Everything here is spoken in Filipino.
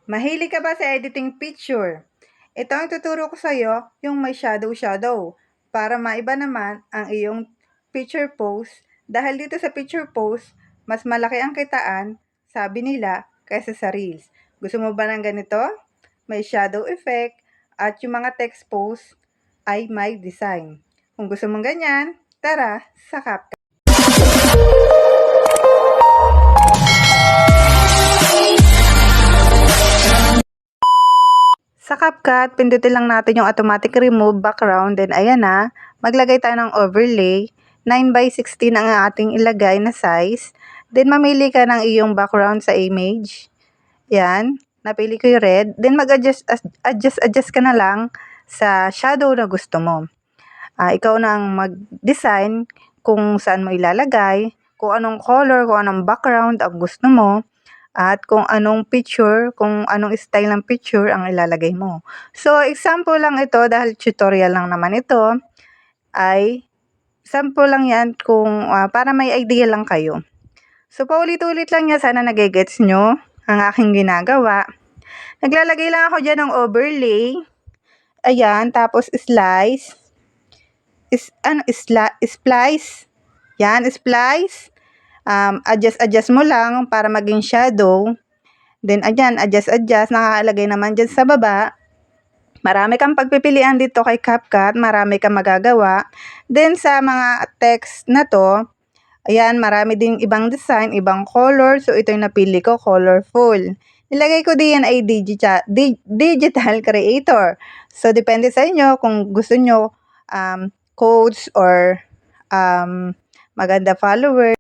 Mahilig ka ba sa editing picture? Ito ang tuturo ko sa iyo, yung may shadow para maiba naman ang iyong picture pose dahil dito sa picture pose, mas malaki ang kitaan, sabi nila, kaysa sa reels. Gusto mo ba ng ganito? May shadow effect at yung mga text pose ay may design. Kung gusto mong ganyan, tara sa CapCut. Sa CapCut, pindutin lang natin yung automatic remove background. Then, ayan na. Maglagay tayo ng overlay. 9:16 ang ating ilagay na size. Then, mamili ka ng iyong background sa image. Yan. Napili ko yung red. Then, adjust ka na lang sa shadow na gusto mo. Ikaw na ang mag-design kung saan mo ilalagay, kung anong color, kung anong background ang gusto mo, at kung anong picture, kung anong style ng picture ang ilalagay mo. So, example lang ito dahil tutorial lang naman ito, ay sample lang yan kung para may idea lang kayo. So, paulit-ulit lang yan. Sana nagigets nyo ang aking ginagawa. Naglalagay lang ako dyan ng overlay. Ayan, tapos slice. Splice. Yan, splice. Adjust mo lang para maging shadow. Then, ayan, adjust. Nakakalagay naman dyan sa baba. Marami kang pagpipilian dito kay CapCut. Marami kang magagawa. Then, sa mga text na to, ayan, marami ding ibang design, ibang color. So, ito yung napili ko, colorful. Nilagay ko din ay digital creator. So, depende sa inyo kung gusto nyo quotes or maganda follower.